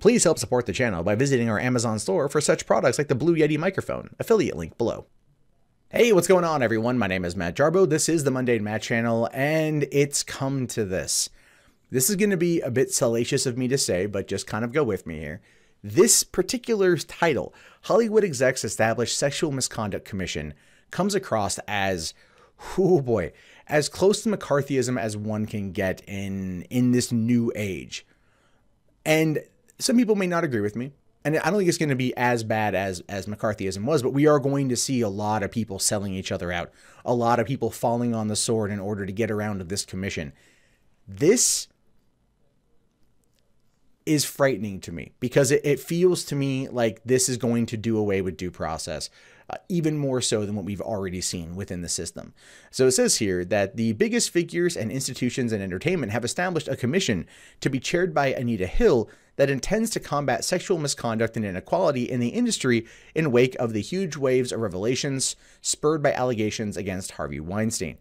Please help support the channel by visiting our Amazon store for such products like the Blue Yeti microphone, affiliate link below. Hey, what's going on, everyone? My name is Matt Jarbo. This is the Mundane Matt channel, and it's come to this. This is going to be a bit salacious of me to say, but just kind of go with me here. This particular title, Hollywood Execs Establish Sexual Misconduct Commission, comes across as, oh boy, as close to McCarthyism as one can get in this new age. And some people may not agree with me, and I don't think it's going to be as bad as McCarthyism was, but we are going to see a lot of people selling each other out, a lot of people falling on the sword in order to get around to this commission. This is frightening to me because it feels to me like this is going to do away with due process, even more so than what we've already seen within the system. So it says here that the biggest figures and institutions in entertainment have established a commission to be chaired by Anita Hill that intends to combat sexual misconduct and inequality in the industry in wake of the huge waves of revelations spurred by allegations against Harvey Weinstein.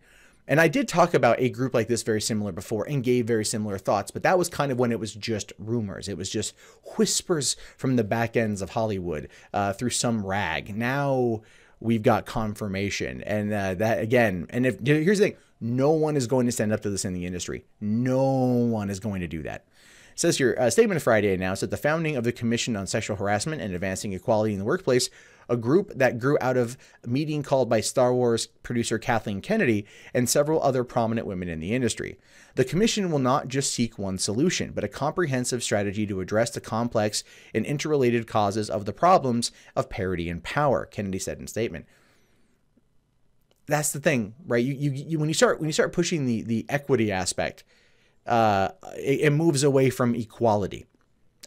And I did talk about a group like this very similar before and gave very similar thoughts, but that was kind of when it was just rumors. It was just whispers from the back ends of Hollywood through some rag. Now we've got confirmation, and that again, and if here's the thing, no one is going to stand up to this in the industry. No one is going to do that. It says here, a statement Friday announced that the founding of the Commission on Sexual Harassment and Advancing Equality in the Workplace, a group that grew out of a meeting called by Star Wars producer Kathleen Kennedy and several other prominent women in the industry. The commission will not just seek one solution, but a comprehensive strategy to address the complex and interrelated causes of the problems of parity and power, Kennedy said in a statement. That's the thing, right? When you start pushing the equity aspect, it moves away from equality.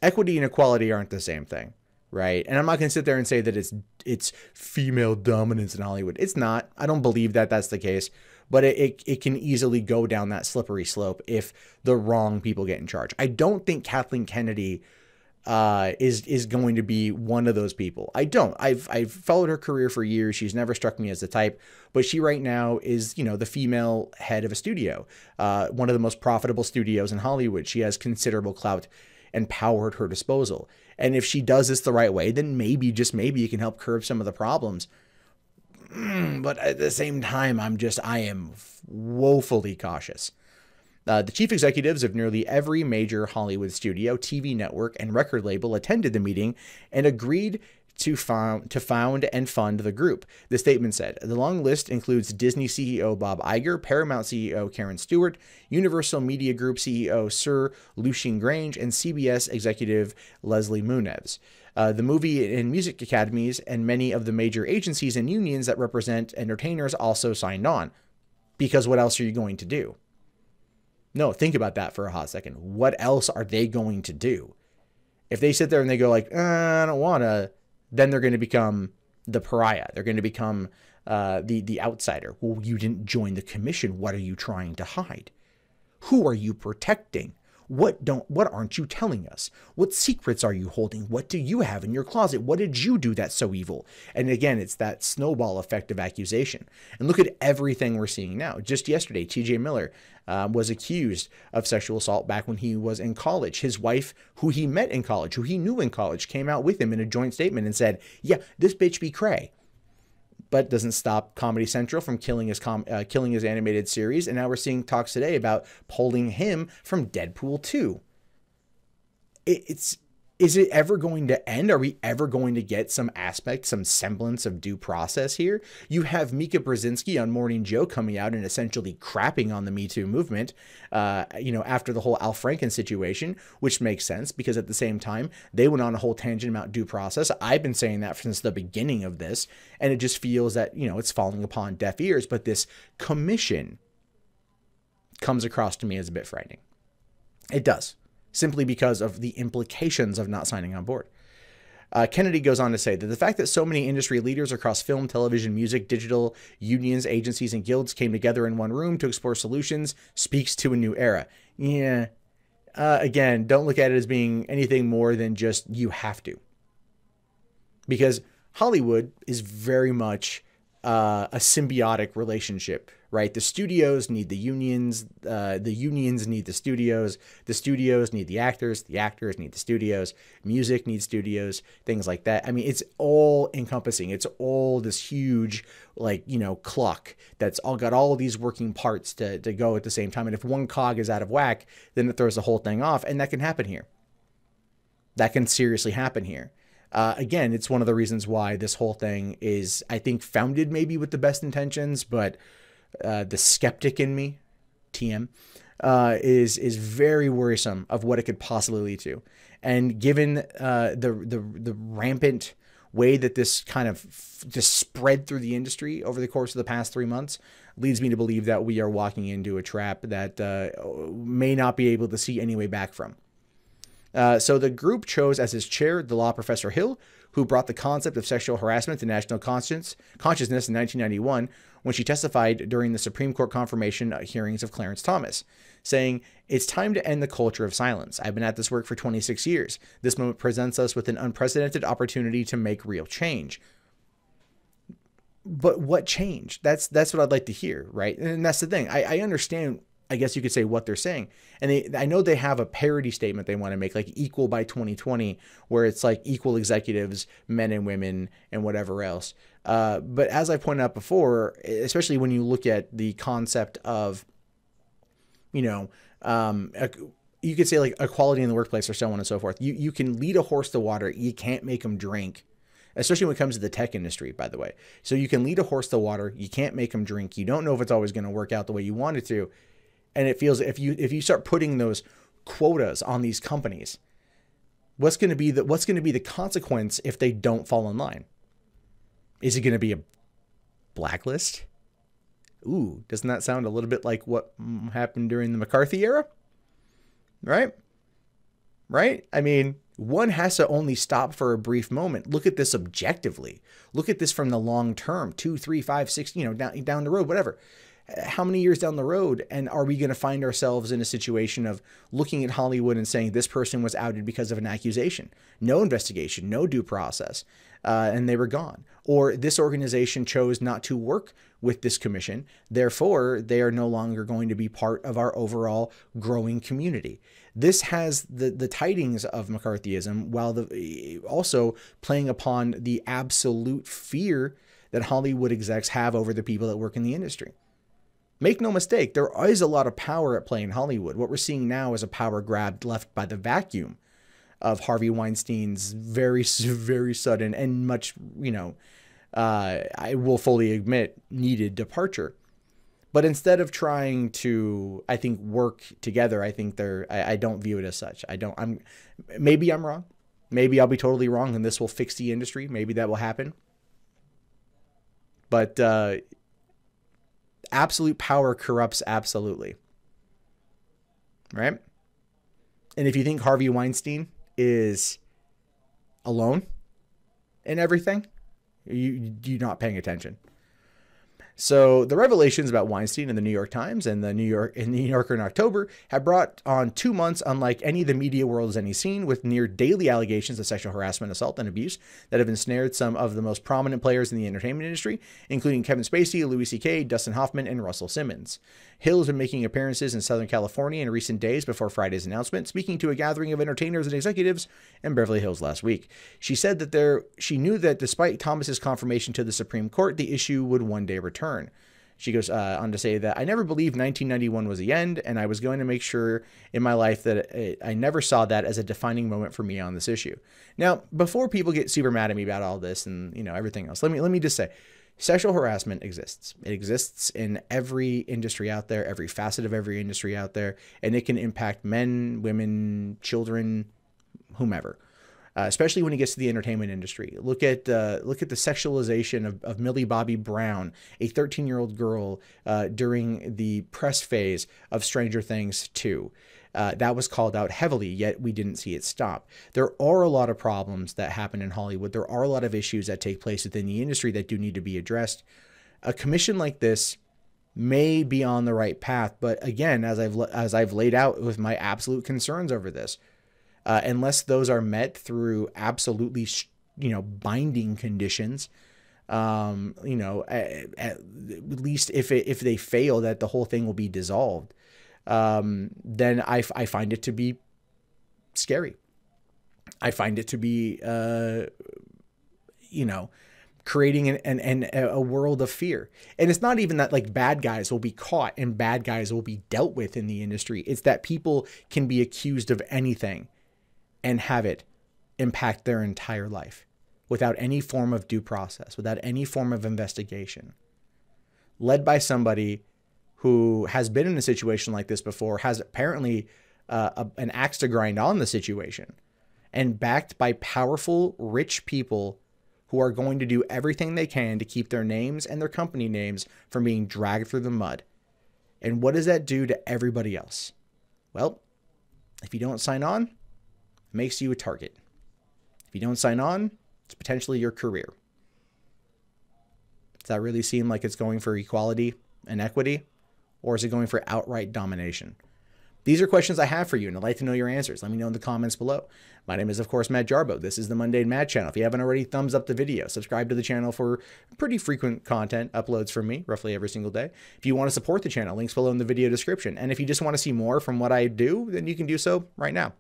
Equity and equality aren't the same thing, right? And I'm not going to sit there and say that it's female dominance in Hollywood. It's not. I don't believe that that's the case, but it can easily go down that slippery slope if the wrong people get in charge. I don't think Kathleen Kennedy is going to be one of those people. I don't. I've followed her career for years. She's never struck me as the type, but she right now is, you know, the female head of a studio, one of the most profitable studios in Hollywood. She has considerable clout and power at her disposal. And if she does this the right way, then maybe, just maybe, you can help curb some of the problems. But at the same time, I am woefully cautious. The chief executives of nearly every major Hollywood studio, TV network, and record label attended the meeting and agreed to found and fund the group. The statement said, the long list includes Disney CEO Bob Iger, Paramount CEO Karen Stewart, Universal Media Group CEO Sir Lucian Grange, and CBS executive Leslie Munez. The movie and music academies and many of the major agencies and unions that represent entertainers also signed on. Because what else are you going to do? No, think about that for a hot second. What else are they going to do? If they sit there and they go like, I don't want to, then they're going to become the pariah. They're going to become the outsider. Well, you didn't join the commission. What are you trying to hide? Who are you protecting? What aren't you telling us? What secrets are you holding? What do you have in your closet? What did you do that's so evil? And again, it's that snowball effect of accusation. And look at everything we're seeing now. Just yesterday, TJ Miller was accused of sexual assault back when he was in college. His wife, who he met in college, who he knew in college, came out with him in a joint statement and said, yeah, this bitch be cray. But doesn't stop Comedy Central from killing his animated series. And now we're seeing talks today about pulling him from Deadpool 2. Is it ever going to end? Are we ever going to get some aspect, some semblance of due process here? You have Mika Brzezinski on Morning Joe coming out and essentially crapping on the Me Too movement, after the whole Al Franken situation, which makes sense because at the same time, they went on a whole tangent about due process. I've been saying that since the beginning of this, and it just feels that, it's falling upon deaf ears, but this commission comes across to me as a bit frightening. It does. Simply because of the implications of not signing on board. Kennedy goes on to say that the fact that so many industry leaders across film, television, music, digital, unions, agencies, and guilds came together in one room to explore solutions speaks to a new era. Yeah. Again, don't look at it as being anything more than just you have to. Because Hollywood is very much a symbiotic relationship, right? The studios need the unions need the studios need the actors need the studios, music needs studios, things like that. I mean, it's all encompassing. It's all this huge, like, you know, clock that's all got all of these working parts to go at the same time. And if one cog is out of whack, then it throws the whole thing off. And that can happen here. That can seriously happen here. Again, it's one of the reasons why this whole thing is, I think, founded maybe with the best intentions, but the skeptic in me, TM, is very worrisome of what it could possibly lead to. And given the rampant way that this kind of just spread through the industry over the course of the past 3 months, leads me to believe that we are walking into a trap that may not be able to see any way back from. So the group chose as its chair the law professor Hill, who brought the concept of sexual harassment to national consciousness in 1991 when she testified during the Supreme Court confirmation hearings of Clarence Thomas, saying, "It's time to end the culture of silence. I've been at this work for 26 years. This moment presents us with an unprecedented opportunity to make real change." But what change? That's what I'd like to hear, right? And that's the thing. I understand, I guess you could say, what they're saying. And I know they have a parody statement they want to make, like equal by 2020, where it's like equal executives, men and women, and whatever else. But as I pointed out before, especially when you look at the concept of, you know, you could say like equality in the workplace or so on and so forth. You can lead a horse to water. You can't make them drink. Especially when it comes to the tech industry, by the way. So you can lead a horse to water. You can't make them drink. You don't know if it's always going to work out the way you want it to. And it feels, if you start putting those quotas on these companies, what's going to be the consequence if they don't fall in line? Is it going to be a blacklist? Ooh, doesn't that sound a little bit like what happened during the McCarthy era? Right? I mean, one has to only stop for a brief moment. Look at this objectively. Look at this from the long term, 2, 3, 5, 6, you know, down the road, whatever. How many years down the road, and are we going to find ourselves in a situation of looking at Hollywood and saying this person was outed because of an accusation, no investigation, no due process, and they were gone? Or this organization chose not to work with this commission, therefore they are no longer going to be part of our overall growing community. This has the tidings of McCarthyism, while also playing upon the absolute fear that Hollywood execs have over the people that work in the industry. Make no mistake, there is a lot of power at play in Hollywood. What we're seeing now is a power grab left by the vacuum of Harvey Weinstein's very, very sudden and much, you know, I will fully admit, needed departure. But instead of trying to, I think, work together, I think I don't view it as such. Maybe I'm wrong. Maybe I'll be totally wrong and this will fix the industry. Maybe that will happen. But absolute power corrupts absolutely. Right? And if you think Harvey Weinstein is alone in everything, you're not paying attention. So the revelations about Weinstein in the New York Times and the New Yorker in October have brought on 2 months unlike any the media world has any seen, with near daily allegations of sexual harassment, assault, and abuse that have ensnared some of the most prominent players in the entertainment industry, including Kevin Spacey, Louis C.K., Dustin Hoffman, and Russell Simmons. Hill has been making appearances in Southern California in recent days before Friday's announcement, speaking to a gathering of entertainers and executives in Beverly Hills last week. She said that she knew that despite Thomas's confirmation to the Supreme Court, the issue would one day return. She goes on to say that I never believed 1991 was the end, and I was going to make sure in my life that I never saw that as a defining moment for me on this issue. Now, before people get super mad at me about all this and, you know, everything else, let me just say, sexual harassment exists. It exists in every industry out there, every facet of every industry out there, and it can impact men, women, children, whomever. Especially when it gets to the entertainment industry. Look at the sexualization of Millie Bobby Brown, a 13-year-old girl, during the press phase of Stranger Things 2. That was called out heavily, yet we didn't see it stop. There are a lot of problems that happen in Hollywood. There are a lot of issues that take place within the industry that do need to be addressed. A commission like this may be on the right path, but again, as I've laid out with my absolute concerns over this, unless those are met through absolutely, binding conditions, You know, at least if they fail, that the whole thing will be dissolved. Then I find it to be scary. I find it to be, you know, creating a world of fear. And it's not even that like bad guys will be caught and bad guys will be dealt with in the industry. It's that people can be accused of anything and have it impact their entire life without any form of due process, without any form of investigation, led by somebody who has been in a situation like this before, has apparently an axe to grind on the situation, and backed by powerful, rich people who are going to do everything they can to keep their names and their company names from being dragged through the mud. And what does that do to everybody else? Well, if you don't sign on, it makes you a target. If you don't sign on, it's potentially your career. Does that really seem like it's going for equality and equity? Or is it going for outright domination? These are questions I have for you, and I'd like to know your answers. Let me know in the comments below. My name is, of course, Matt Jarbo. This is the Mundane Matt channel. If you haven't already, thumbs up the video. Subscribe to the channel for pretty frequent content uploads from me, roughly every single day. If you want to support the channel, links below in the video description. And if you just want to see more from what I do, then you can do so right now.